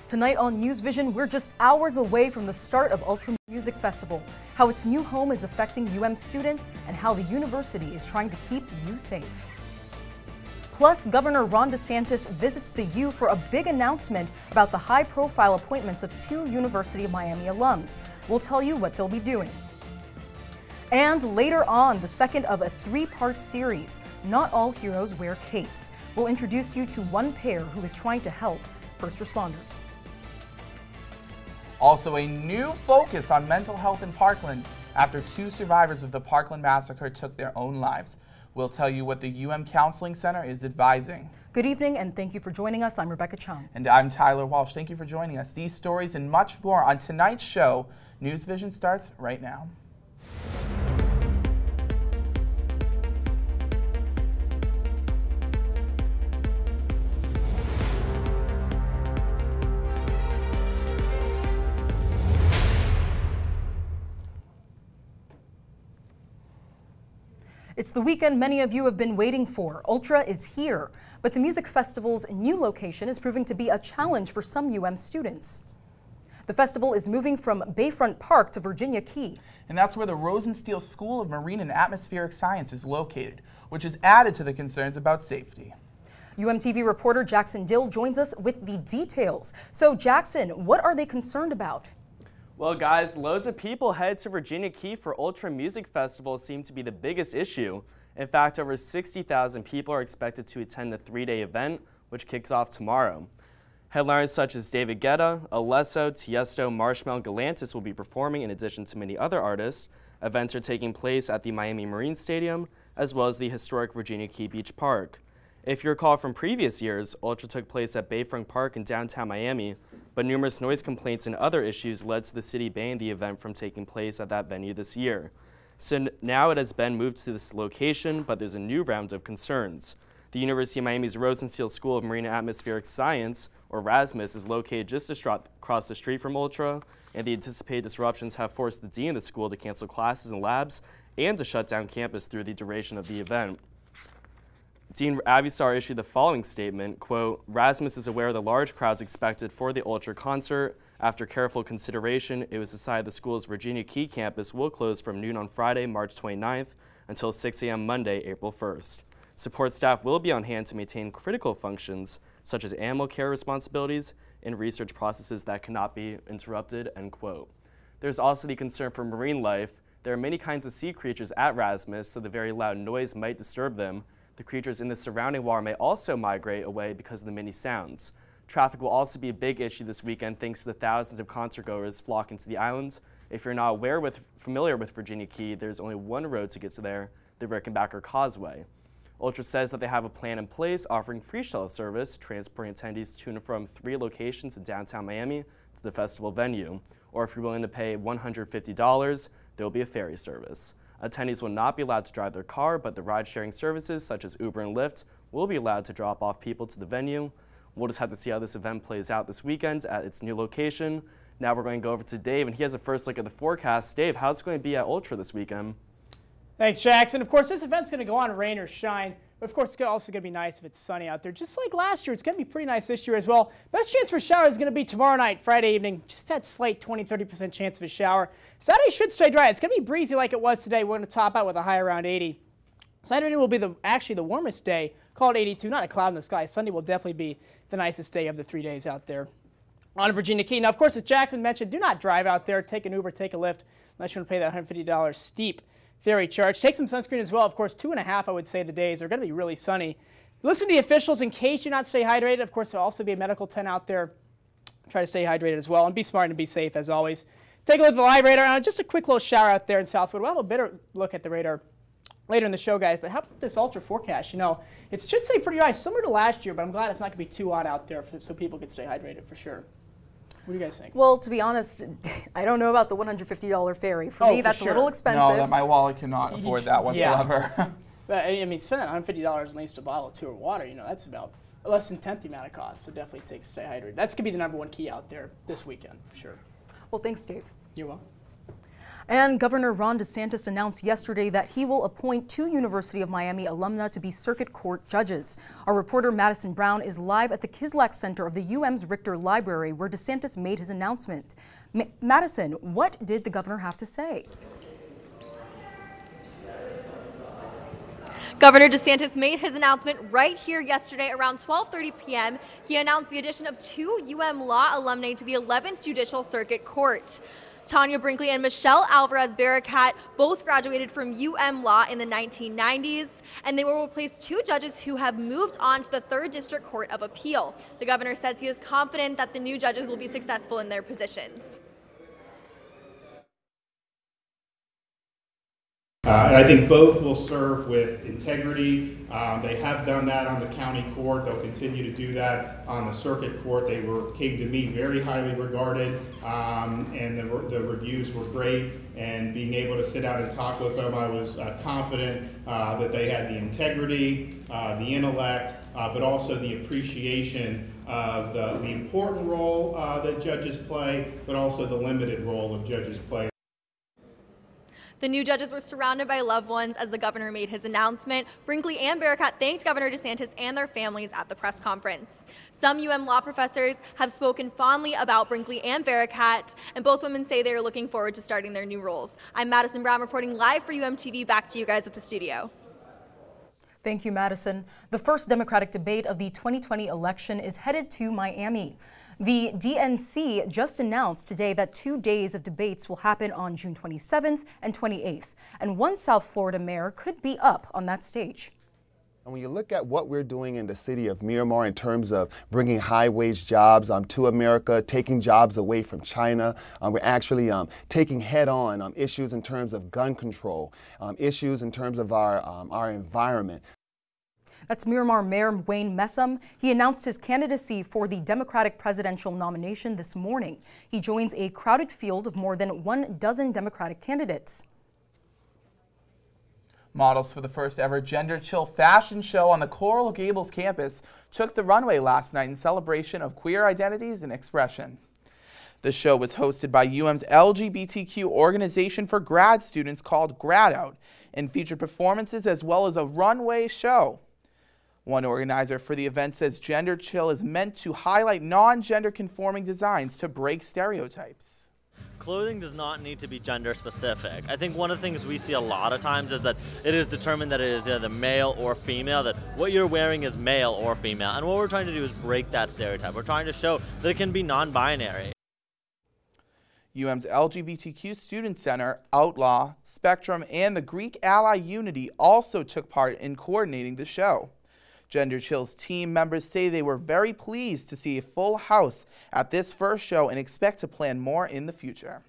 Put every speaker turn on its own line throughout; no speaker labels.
Tonight on NewsVision, we're just hours away from the start of Ultra Music Festival, how its new home is affecting UM students, and how the university is trying to keep you safe. Plus, Governor Ron DeSantis visits the U for a big announcement about the high-profile appointments of 2 University of Miami alums. We'll tell you what they'll be doing. And later on, the second of a 3-part series, Not All Heroes Wear Capes. We'll introduce you to one pair who is trying to help first responders.
Also, a new focus on mental health in Parkland after 2 survivors of the Parkland massacre took their own lives. We'll tell you what the UM Counseling Center is advising.
Good evening and thank you for joining us. I'm Rebecca Chung.
And I'm Tyler Walsh. Thank you for joining us. These stories and much more on tonight's show. NewsVision starts right now.
It's the weekend many of you have been waiting for. Ultra is here, but the music festival's new location is proving to be a challenge for some UM students. The festival is moving from Bayfront Park to Virginia Key.
And that's where the Rosenstiel School of Marine and Atmospheric Science is located, which is added to the concerns about safety.
UMTV reporter Jackson Dill joins us with the details. So Jackson, what are they concerned about?
Well, guys, loads of people head to Virginia Key for Ultra Music Festival seem to be the biggest issue. In fact, over 60,000 people are expected to attend the 3-day event, which kicks off tomorrow. Headliners such as David Guetta, Alesso, Tiesto, Marshmello, and Galantis will be performing in addition to many other artists. Events are taking place at the Miami Marine Stadium, as well as the historic Virginia Key Beach Park. If you recall from previous years, Ultra took place at Bayfront Park in downtown Miami, but numerous noise complaints and other issues led to the city banning the event from taking place at that venue this year. So now it has been moved to this location, but there's a new round of concerns. The University of Miami's Rosenstiel School of Marine and Atmospheric Science, or RASMUS, is located just across the street from Ultra, and the anticipated disruptions have forced the dean of the school to cancel classes and labs and to shut down campus through the duration of the event. Dean Avisar issued the following statement, quote, "Rasmus is aware of the large crowds expected for the Ultra concert. After careful consideration, it was decided the school's Virginia Key campus will close from noon on Friday, March 29th until 6 a.m. Monday, April 1st. Support staff will be on hand to maintain critical functions such as animal care responsibilities and research processes that cannot be interrupted," end quote. There's also the concern for marine life. There are many kinds of sea creatures at Rasmus, so the very loud noise might disturb them. The creatures in the surrounding water may also migrate away because of the many sounds. Traffic will also be a big issue this weekend thanks to the thousands of concertgoers flocking to the island. If you're not familiar with Virginia Key, there's only one road to get to there, the Rickenbacker Causeway. Ultra says that they have a plan in place offering free shuttle service, transporting attendees to and from 3 locations in downtown Miami to the festival venue. Or if you're willing to pay $150, there will be a ferry service. Attendees will not be allowed to drive their car, but the ride-sharing services such as Uber and Lyft will be allowed to drop off people to the venue. We'll just have to see how this event plays out this weekend at its new location. Now we're going to go over to Dave, and he has a first look at the forecast. Dave, how's it going to be at Ultra this weekend?
Thanks, Jackson. Of course, this event's going to go on rain or shine, but of course, it's also going to be nice if it's sunny out there. Just like last year, it's going to be pretty nice this year as well. Best chance for showers is going to be tomorrow night, Friday evening. Just that slight 20–30% chance of a shower. Saturday should stay dry. It's going to be breezy like it was today. We're going to top out with a high around 80. Saturday will be actually the warmest day, called 82. Not a cloud in the sky. Sunday will definitely be the nicest day of the 3 days out there on Virginia Key. Now, of course, as Jackson mentioned, do not drive out there. Take an Uber, take a Lyft, unless you want to pay that $150 steep ferry charge. Take some sunscreen as well. Of course, 2.5, I would say, the days are going to be really sunny. Listen to the officials in case you not stay hydrated. Of course, there'll also be a medical tent out there. Try to stay hydrated as well, and be smart and be safe as always. Take a look at the live radar. Now, just a quick little shower out there in Southwood. We'll have a better look at the radar later in the show, guys. But how about this Ultra forecast? You know, it should stay pretty dry, similar to last year, but I'm glad it's not going to be too hot out there so people can stay hydrated for sure. What do you guys think? Well,
to be honest, I don't know about the $150 ferry. For me, that's a little expensive.
No, my wallet cannot afford that whatsoever.
Yeah. But, I mean, spending $150 at least a bottle or 2 of water, you know, that's about less than 1/10 the amount of cost. So definitely takes to stay hydrated. That's going to be the #1 key out there this weekend for sure.
Well, thanks, Dave.
You're welcome.
And Governor Ron DeSantis announced yesterday that he will appoint 2 University of Miami alumna to be circuit court judges. Our reporter Madison Brown is live at the Kislak Center of the UM's Richter Library, where DeSantis made his announcement. Madison, what did the governor have to say?
Governor DeSantis made his announcement right here yesterday around 12:30 p.m. He announced the addition of 2 UM Law alumni to the 11th Judicial Circuit Court. Tanya Brinkley and Michelle Alvarez-Barakat both graduated from UM Law in the 1990s, and they will replace 2 judges who have moved on to the 3rd District Court of Appeal. The governor says he is confident that the new judges will be successful in their positions.
And I think both will serve with integrity. They have done that on the county court. They'll continue to do that on the circuit court. They came to me very highly regarded, and the reviews were great. And being able to sit down and talk with them, I was confident that they had the integrity, the intellect, but also the appreciation of the important role that judges play, but also the limited role of judges play.
The new judges were surrounded by loved ones as the governor made his announcement. Brinkley and Barakat thanked Governor DeSantis and their families at the press conference. Some UM law professors have spoken fondly about Brinkley and Barakat, and both women say they are looking forward to starting their new roles. I'm Madison Brown reporting live for UMTV. Back to you guys at the studio.
Thank you, Madison. The first Democratic debate of the 2020 election is headed to Miami. The DNC just announced today that 2 days of debates will happen on June 27th and 28th, and one South Florida mayor could be up on that stage.
And when you look at what we're doing in the city of Miramar in terms of bringing high-wage jobs to America, taking jobs away from China, we're actually taking head-on issues in terms of gun control, issues in terms of our environment.
That's Miramar Mayor Wayne Messam. He announced his candidacy for the Democratic presidential nomination this morning. He joins a crowded field of more than 12 Democratic candidates.
Models for the first ever Gender Chill fashion show on the Coral Gables campus took the runway last night in celebration of queer identities and expression. The show was hosted by UM's LGBTQ organization for grad students called Grad Out and featured performances as well as a runway show. One organizer for the event says Gender Chill is meant to highlight non-gender conforming designs to break stereotypes.
Clothing does not need to be gender specific. I think one of the things we see a lot of times is that it is determined that it is either male or female, that what you're wearing is male or female. And what we're trying to do is break that stereotype. We're trying to show that it can be non-binary.
UM's LGBTQ Student Center, Outlaw, Spectrum, and the Greek Ally Unity also took part in coordinating the show. Gender Chill's team members say they were very pleased to see a full house at this first show and expect to plan more in the future.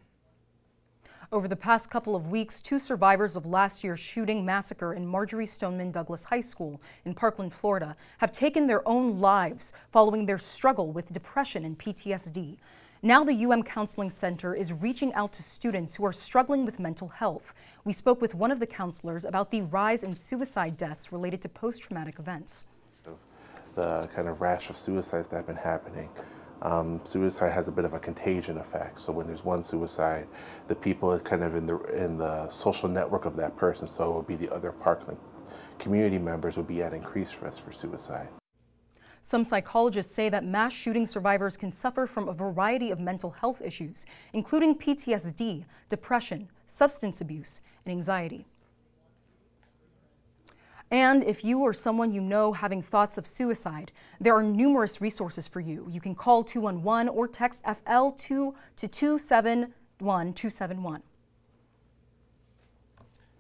Over the past couple of weeks, 2 survivors of last year's shooting massacre in Marjorie Stoneman Douglas High School in Parkland, Florida, have taken their own lives following their struggle with depression and PTSD. Now the UM Counseling Center is reaching out to students who are struggling with mental health. We spoke with one of the counselors about the rise in suicide deaths related to post-traumatic events.
The kind of rash of suicides that have been happening. Suicide has a bit of a contagion effect. So when there's one suicide, the people are kind of in the social network of that person. So it would be the other Parkland community members would be at increased risk for suicide.
Some psychologists say that mass shooting survivors can suffer from a variety of mental health issues, including PTSD, depression, substance abuse, and anxiety. And if you or someone you know having thoughts of suicide, there are numerous resources for you. You can call 211 or text FL2 to 271271.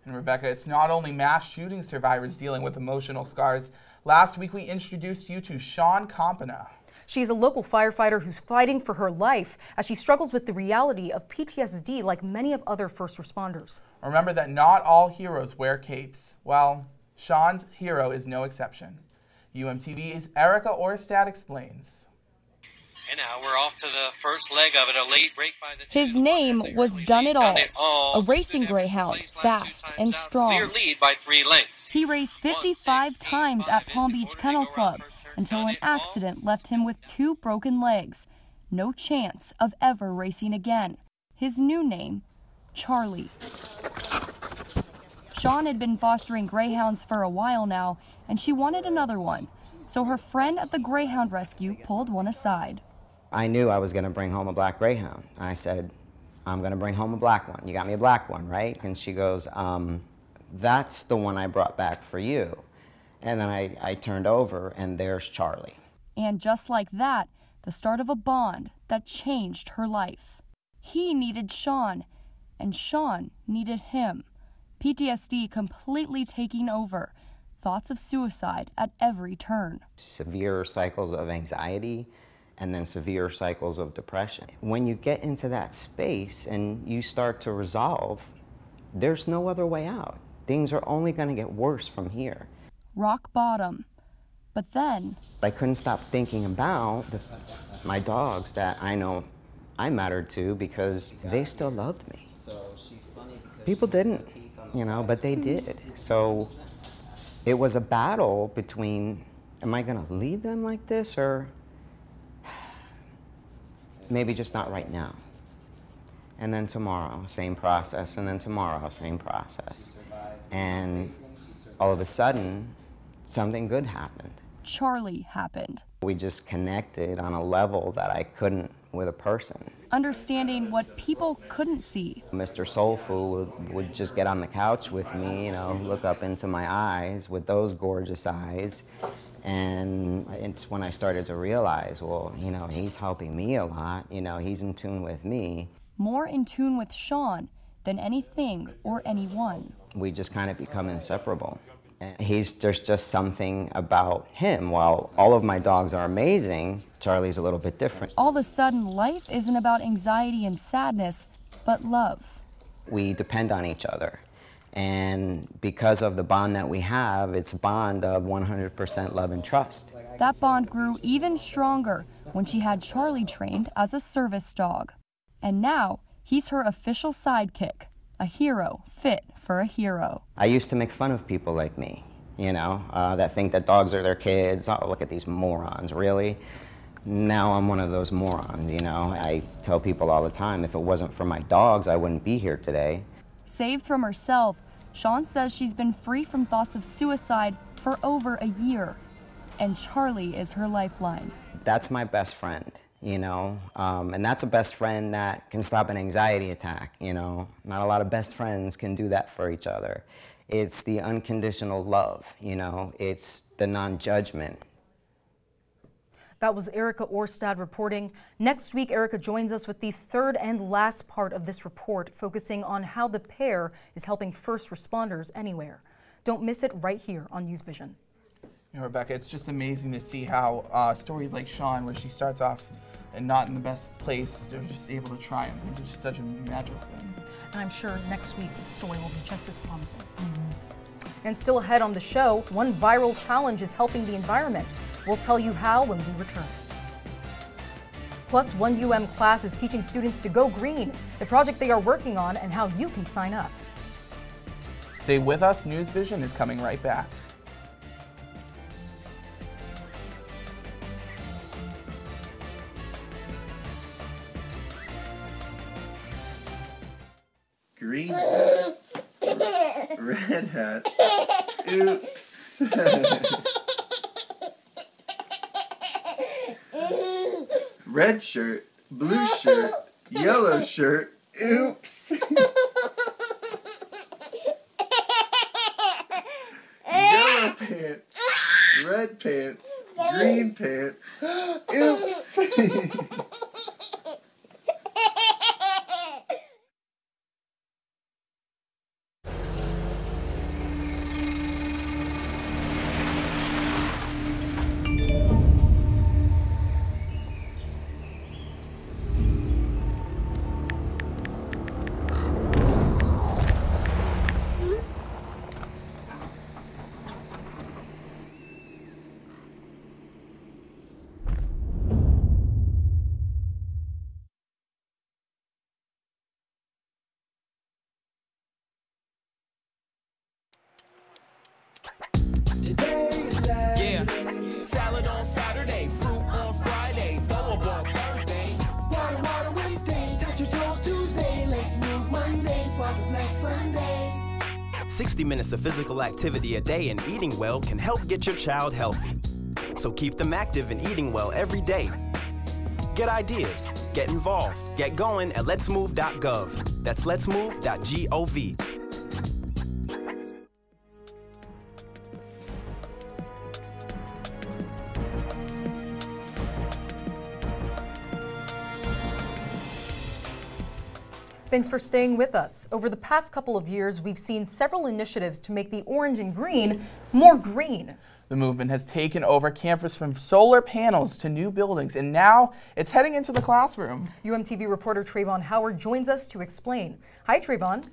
And Rebecca, it's not only mass shooting survivors dealing with emotional scars. Last week we introduced you to Sean Compana.
She's a local firefighter who's fighting for her life as she struggles with the reality of PTSD like many of other first responders.
Remember that not all heroes wear capes. Well, Sean's hero is no exception. UMTV's Erica Orstad explains.
And now we're off to the first leg of it, a late break by the
His name was Done It All, a racing greyhound, fast and strong.
Clear lead by 3 lengths.
He raced 55 times at Palm Beach Kennel Club until an accident left him with 2 broken legs. No chance of ever racing again. His new name, Charlie. Sean had been fostering greyhounds for a while now, and she wanted another one. So her friend at the greyhound rescue pulled one aside.
I knew I was going to bring home a black greyhound. I said, I'm going to bring home a black one. You got me a black one, right? And she goes, that's the one I brought back for you. And then I turned over, and there's Charlie.
And just like that, the start of a bond that changed her life. He needed Sean, and Sean needed him. PTSD completely taking over. Thoughts of suicide at every turn.
Severe cycles of anxiety, and then severe cycles of depression. When you get into that space and you start to resolve, there's no other way out. Things are only going to get worse from here.
Rock bottom. But then
I couldn't stop thinking about my dogs that I know I mattered to, because they still loved me. People didn't, you know, but they did. So it was a battle between, am I going to leave them like this, or maybe just not right now? And then tomorrow, same process, and then tomorrow, same process. And all of a sudden, something good happened.
Charlie happened.
We just connected on a level that I couldn't with a person.
Understanding what people couldn't see.
Mr. Soulful would just get on the couch with me, you know, look up into my eyes with those gorgeous eyes. And it's when I started to realize, well, you know, he's helping me a lot. You know, he's in tune with me.
More in tune with Sean than anything or anyone.
We just kind of become inseparable. There's just something about him. While all of my dogs are amazing, Charlie's a little bit different.
All of a sudden, life isn't about anxiety and sadness, but love.
We depend on each other. And because of the bond that we have, it's a bond of 100% love and trust.
That bond grew even stronger when she had Charlie trained as a service dog. And now, he's her official sidekick. A hero fit for a hero.
I used to make fun of people like me, you know, that think that dogs are their kids. Oh, look at these morons, really? Now I'm one of those morons, you know. I tell people all the time, if it wasn't for my dogs, I wouldn't be here today.
Saved from herself, Sean says she's been free from thoughts of suicide for over a year. And Charlie is her lifeline.
That's my best friend. You know, and that's a best friend that can stop an anxiety attack, you know. Not a lot of best friends can do that for each other. It's the unconditional love, you know. It's the non-judgment.
That was Erica Orstad reporting. Next week, Erica joins us with the third and last part of this report, focusing on how the pair is helping first responders anywhere. Don't miss it right here on NewsVision.
You know, Rebecca, it's just amazing to see how stories like Sean, where she starts off and not in the best place, they're just able to triumph. It's just such a magical thing.
And I'm sure next week's story will be just as promising. And still ahead on the show, one viral challenge is helping the environment. We'll tell you how when we return. Plus, one UM class is teaching students to go green, the project they are working on, and how you can sign up.
Stay with us. NewsVision is coming right back. Green hat, red hat, oops. Red shirt, blue shirt, yellow shirt, oops. Yellow pants, red pants, green pants, oops.
happens next Sunday. 60 minutes of physical activity a day and eating well can help get your child healthy. So keep them active and eating well every day. Get ideas, get involved, get going at letsmove.gov. That's letsmove.gov.
Thanks for staying with us. Over the past couple of years, we've seen several initiatives to make the orange and green more green.
The movement has taken over campus from solar panels to new buildings, and now it's heading into the classroom.
UMTV reporter Trayvon Howard joins us to explain. Hi, Trayvon.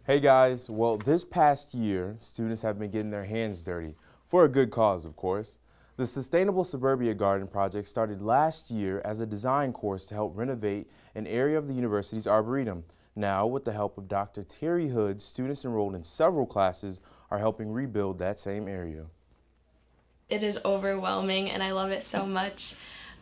Hey guys, well, this past year, students have been getting their hands dirty, for a good cause, of course. The Sustainable Suburbia Garden project started last year as a design course to help renovate an area of the university's arboretum. Now, with the help of Dr. Terry Hood, students enrolled in several classes are helping rebuild that same area.
It is overwhelming and I love it so much.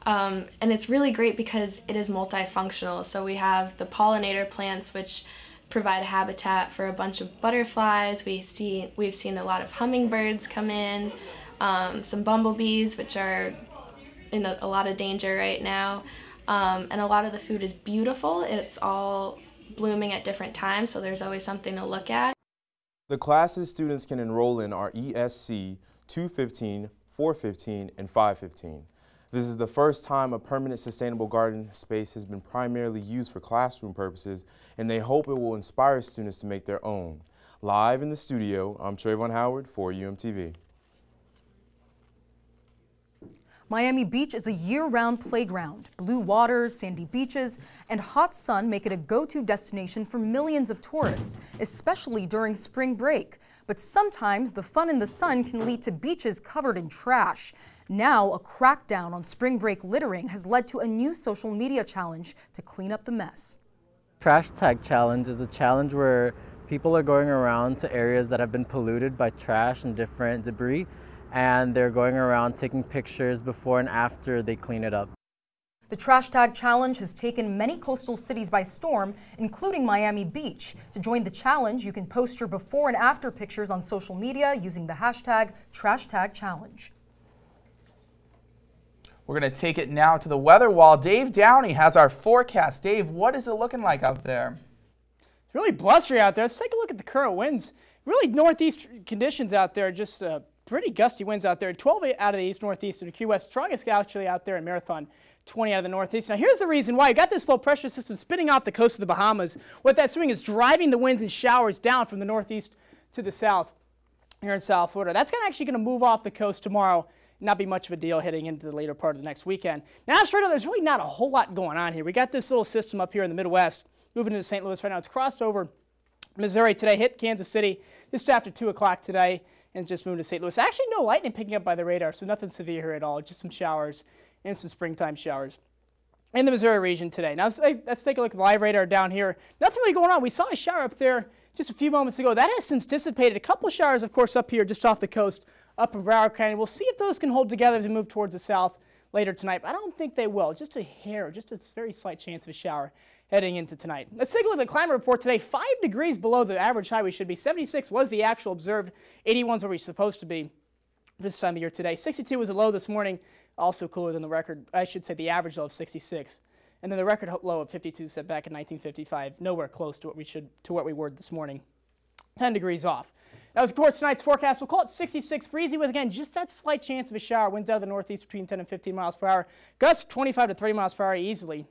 And it's really great because it is multifunctional. So we have the pollinator plants, which provide habitat for a bunch of butterflies. We've seen a lot of hummingbirds come in. Some bumblebees, which are in a lot of danger right now, and a lot of the food is beautiful. It's all blooming at different times, so there's always something to look at.
The classes students can enroll in are ESC 215, 415, and 515. This is the first time a permanent sustainable garden space has been primarily used for classroom purposes, and they hope it will inspire students to make their own. Live in the studio, I'm Trayvon Howard for UMTV.
Miami Beach is a year-round playground. Blue waters, sandy beaches, and hot sun make it a go-to destination for millions of tourists, especially during spring break. But sometimes the fun in the sun can lead to beaches covered in trash. Now, a crackdown on spring break littering has led to a new social media challenge to clean up the mess.
Trash Tag Challenge is a challenge where people are going around to areas that have been polluted by trash and different debris, and they're going around taking pictures before and after they clean it up.
The Trash Tag Challenge has taken many coastal cities by storm, including Miami Beach. To join the challenge, you can post your before and after pictures on social media using the hashtag #TrashTagChallenge.
We're going to take it now to the weather wall. Dave Downey has our forecast. Dave, what is it looking like out there?
It's really blustery out there. Let's take a look at the current winds. Really northeast conditions out there, just pretty gusty winds out there. 12 out of the east, northeast, and Key West. Strongest actually out there in Marathon, 20 out of the northeast. Now here's the reason why. You got this low pressure system spinning off the coast of the Bahamas. What that's doing is driving the winds and showers down from the northeast to the south here in South Florida. That's actually going to move off the coast tomorrow. Not be much of a deal heading into the later part of the next weekend. Now straight up, there's really not a whole lot going on here. We got this little system up here in the Midwest moving into St. Louis right now. It's crossed over Missouri today, hit Kansas City just after 2 o'clock today, and just moved to St. Louis. Actually, no lightning picking up by the radar, so nothing severe here at all. Just some showers and some springtime showers in the Missouri region today. Now let's take a look at the live radar down here. Nothing really going on. We saw a shower up there just a few moments ago. That has since dissipated. A couple showers, of course, up here just off the coast, up in Broward County. We'll see if those can hold together as we move towards the south later tonight. But I don't think they will. Just a hair, just a very slight chance of a shower heading into tonight. Let's take a look at the climate report today. 5 degrees below the average high we should be. 76 was the actual observed. 81 is where we're supposed to be this time of year today. 62 was a low this morning, also cooler than the record, I should say the average low of 66. And then the record low of 52 set back in 1955, nowhere close to what we were this morning. 10 degrees off. Now, of course, tonight's forecast, we'll call it 66, breezy with, again, just that slight chance of a shower. Winds out of the northeast between 10 and 15 miles per hour. Gusts 25 to 30 miles per hour easily.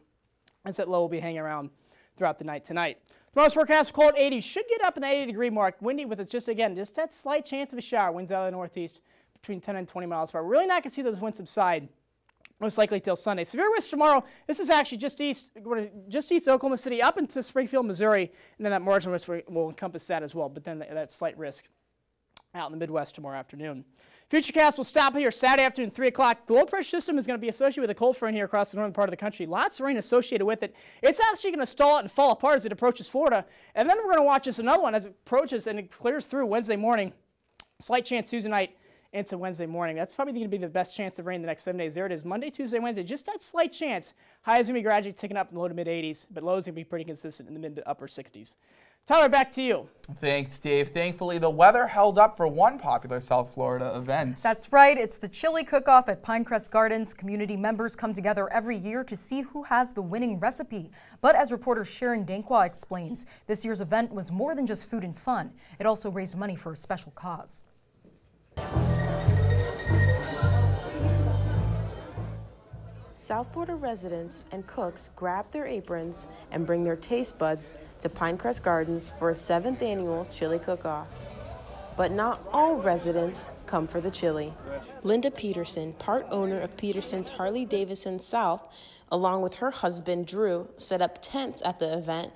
As that low will be hanging around throughout the night tonight. Tomorrow's forecast, we'll call it 80. Should get up in the 80-degree mark. Windy with, just that slight chance of a shower. Winds out of the northeast between 10 and 20 miles per hour. We're really not going to see those winds subside, most likely till Sunday. Severe risk tomorrow. This is actually just east of Oklahoma City, up into Springfield, Missouri, and then that marginal risk will encompass that as well. But then that slight risk out in the Midwest tomorrow afternoon. Futurecast will stop here Saturday afternoon, 3 o'clock. The low pressure system is going to be associated with a cold front here across the northern part of the country. Lots of rain associated with it. It's actually going to stall out and fall apart as it approaches Florida. And then we're going to watch this another one as it approaches and it clears through Wednesday morning. Slight chance Tuesday night into Wednesday morning. That's probably going to be the best chance of rain the next 7 days. There it is, Monday, Tuesday, Wednesday. Just that slight chance. High is going to be gradually ticking up in the low to mid 80s, but low is going to be pretty consistent in the mid to upper 60s. Tyler, back to you.
Thanks, Dave. Thankfully, the weather held up for one popular South Florida event.
That's right. It's the Chili Cook-Off at Pinecrest Gardens. Community members come together every year to see who has the winning recipe. But as reporter Sharon Dankwa explains, this year's event was more than just food and fun. It also raised money for a special cause.
South Florida residents and cooks grab their aprons and bring their taste buds to Pinecrest Gardens for a 7th annual Chili Cook-Off. But not all residents come for the chili. Linda Peterson, part owner of Peterson's Harley-Davidson South, along with her husband Drew, set up tents at the event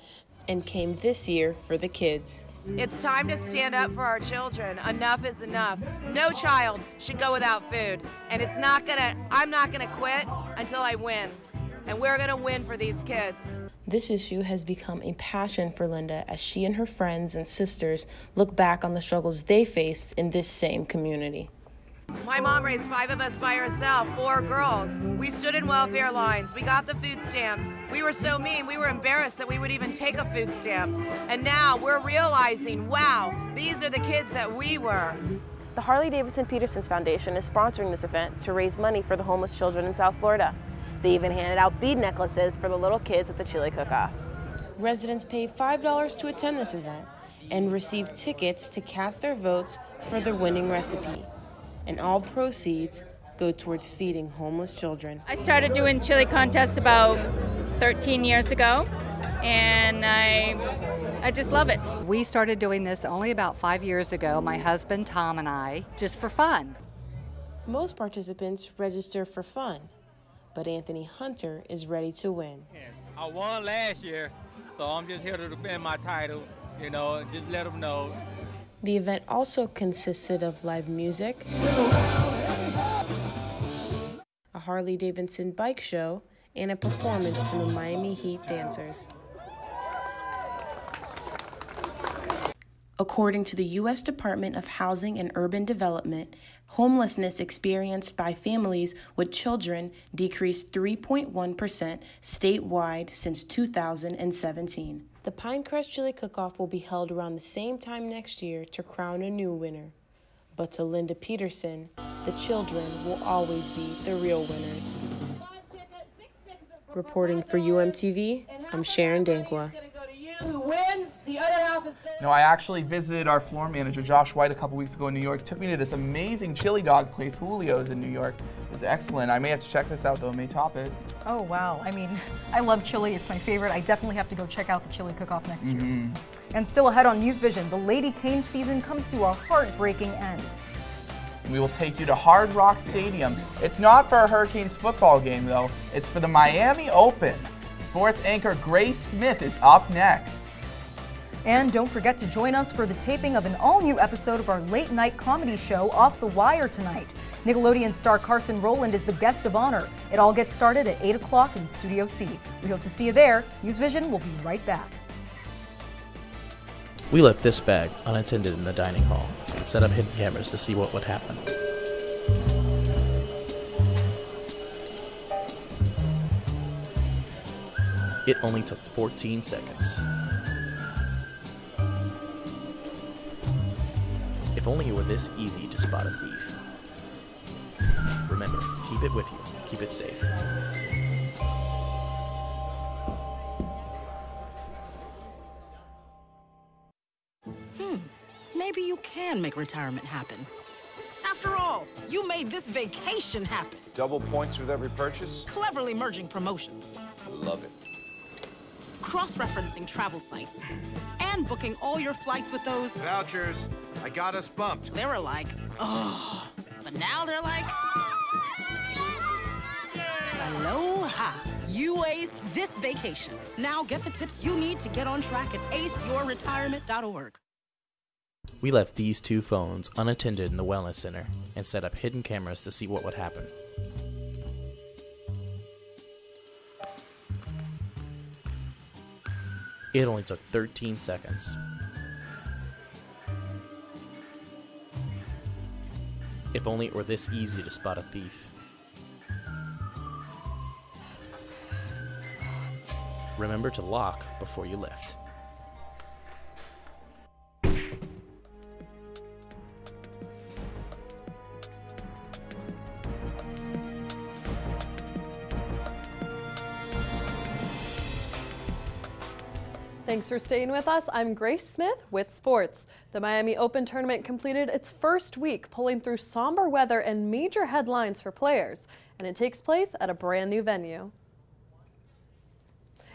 and came this year for the kids.
It's time to stand up for our children. Enough is enough. No child should go without food. And I'm not gonna quit until I win. And we're gonna win for these kids.
This issue has become a passion for Linda as she and her friends and sisters look back on the struggles they faced in this same community.
My mom raised 5 of us by herself, 4 girls. We stood in welfare lines. We got the food stamps. We were so mean, we were embarrassed that we would even take a food stamp. And now we're realizing, wow, these are the kids that we were.
The Harley-Davidson Peterson's Foundation is sponsoring this event to raise money for the homeless children in South Florida. They even handed out bead necklaces for the little kids at the Chili Cook-Off. Residents paid $5 to attend this event and received tickets to cast their votes for their winning recipe. And all proceeds go towards feeding homeless children.
I started doing chili contests about 13 years ago, and I just love it.
We started doing this only about 5 years ago, my husband Tom and I, just for fun.
Most participants register for fun, but Anthony Hunter is ready to win.
I won last year, so I'm just here to defend my title, just let them know.
The event also consisted of live music, a Harley-Davidson bike show, and a performance from the Miami Heat dancers. According to the U.S. Department of Housing and Urban Development, homelessness experienced by families with children decreased 3.1% statewide since 2017. The Pinecrest Chili Cook-Off will be held around the same time next year to crown a new winner. But to Linda Peterson, the children will always be the real winners. Reporting for UMTV, I'm Sharon Dankwa.
Who wins, the other half is going.
I actually visited our floor manager, Josh White, a couple weeks ago in New York. Took me to this amazing chili dog place, Julio's in New York. It was excellent. I may have to check this out, though. It may top it.
Oh, wow. I mean, I love chili. It's my favorite. I definitely have to go check out the Chili Cook-Off next year. And still ahead on NewsVision, the Lady Cane season comes to a heartbreaking end.
We will take you to Hard Rock Stadium. It's not for a Hurricanes football game, though. It's for the Miami Open. Sports anchor Grace Smith is up next.
And don't forget to join us for the taping of an all-new episode of our late-night comedy show, Off the Wire, tonight. Nickelodeon star Carson Rowland is the guest of honor. It all gets started at 8 o'clock in Studio C. We hope to see you there. NewsVision will be right back.
We left this bag unattended in the dining hall and set up hidden cameras to see what would happen. It only took 14 seconds. If only it were this easy to spot a thief. Remember, keep it with you. Keep it safe.
Maybe you can make retirement happen. After all, you made this vacation happen.
Double points with every purchase?
Cleverly merging promotions.
I love it.
Cross-referencing travel sites. And booking all your flights with those...
Vouchers. I got us bumped.
They were like, oh. But now they're like... Aloha. You aced this vacation. Now get the tips you need to get on track at aceyourretirement.org.
We left these two phones unattended in the wellness center and set up hidden cameras to see what would happen. It only took 13 seconds. If only it were this easy to spot a thief. Remember to lock before you lift.
Thanks for staying with us. I'm Grace Smith with sports. The Miami Open tournament completed its first week, pulling through somber weather and major headlines for players, and it takes place at a brand new venue.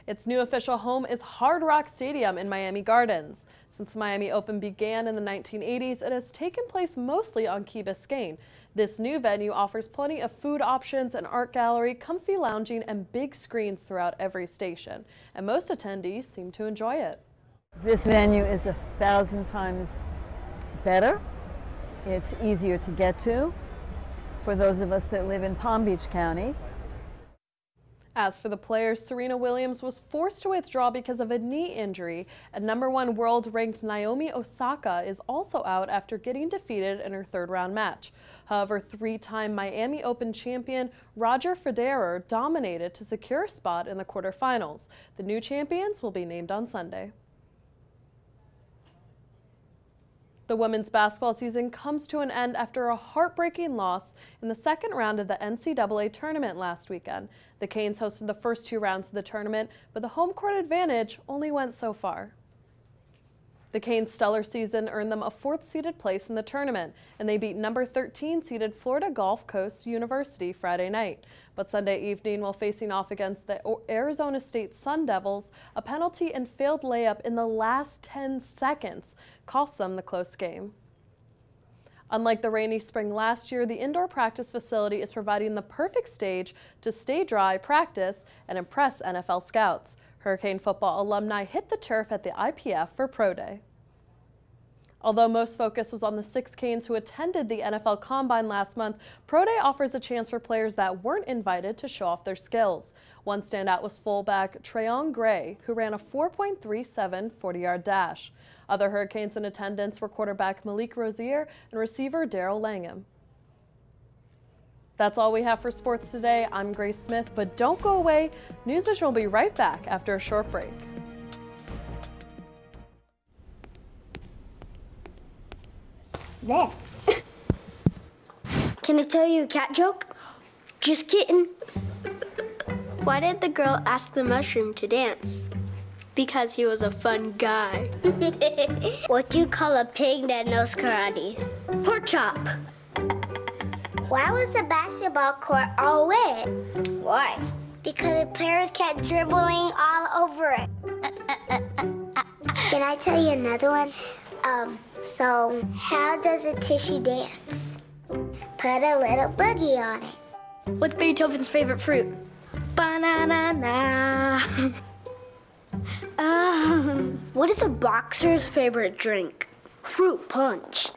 Its new official home is Hard Rock Stadium in Miami Gardens. Since the Miami Open began in the 1980s, it has taken place mostly on Key Biscayne. This new venue offers plenty of food options, an art gallery, comfy lounging, and big screens throughout every station. And most attendees seem to enjoy it.
This venue is 1,000 times better. It's easier to get to for those of us that live in Palm Beach County.
As for the players, Serena Williams was forced to withdraw because of a knee injury, and #1 world-ranked Naomi Osaka is also out after getting defeated in her third-round match. However, three-time Miami Open champion Roger Federer dominated to secure a spot in the quarterfinals. The new champions will be named on Sunday. The women's basketball season comes to an end after a heartbreaking loss in the second round of the NCAA tournament last weekend. The Canes hosted the first two rounds of the tournament, but the home court advantage only went so far. The Canes' stellar season earned them a fourth-seeded place in the tournament, and they beat number 13-seeded Florida Gulf Coast University Friday night. But Sunday evening, while facing off against the Arizona State Sun Devils, a penalty and failed layup in the last 10 seconds cost them the close game. Unlike the rainy spring last year, the indoor practice facility is providing the perfect stage to stay dry, practice, and impress NFL scouts. Hurricane football alumni hit the turf at the IPF for Pro Day. Although most focus was on the 6 Canes who attended the NFL Combine last month, Pro Day offers a chance for players that weren't invited to show off their skills. One standout was fullback Trayon Gray, who ran a 4.37 40-yard dash. Other Hurricanes in attendance were quarterback Malik Rozier and receiver Daryl Langham. That's all we have for sports today. I'm Grace Smith, but don't go away. NewsVision will be right back after a short break.
There. Can I tell you a cat joke? Just kidding. Why did the girl ask the mushroom to dance? Because he was a fun guy. What do you call a pig that knows karate? Pork chop. Why was the basketball court all wet? Why? Because the players kept dribbling all over it. Can I tell you another one? So how does a tissue dance? Put a little boogie on it. What's Beethoven's favorite fruit? Banana. What is a boxer's favorite drink? Fruit punch.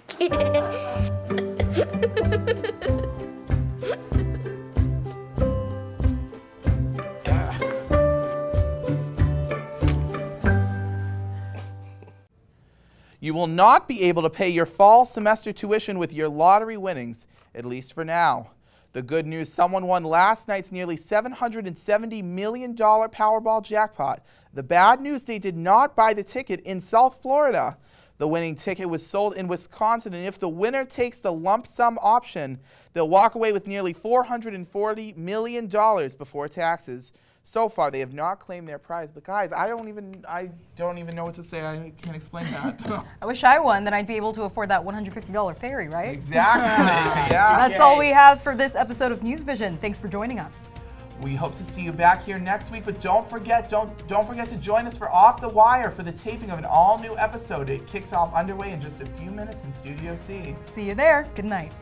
You will not be able to pay your fall semester tuition with your lottery winnings, at least for now. The good news, someone won last night's nearly $770 million Powerball jackpot. The bad news, they did not buy the ticket in South Florida. The winning ticket was sold in Wisconsin, and if the winner takes the lump sum option, they'll walk away with nearly $440 million before taxes. So far, they have not claimed their prize. But guys, I don't even know what to say. I can't explain that.
I wish I won, then I'd be able to afford that $150 ferry, right?
Exactly. Yeah.
That's all we have for this episode of NewsVision. Thanks for joining us.
We hope to see you back here next week, but don't forget to join us for Off the Wire for the taping of an all-new episode. It kicks off underway in just a few minutes in Studio C.
See you there. Good night.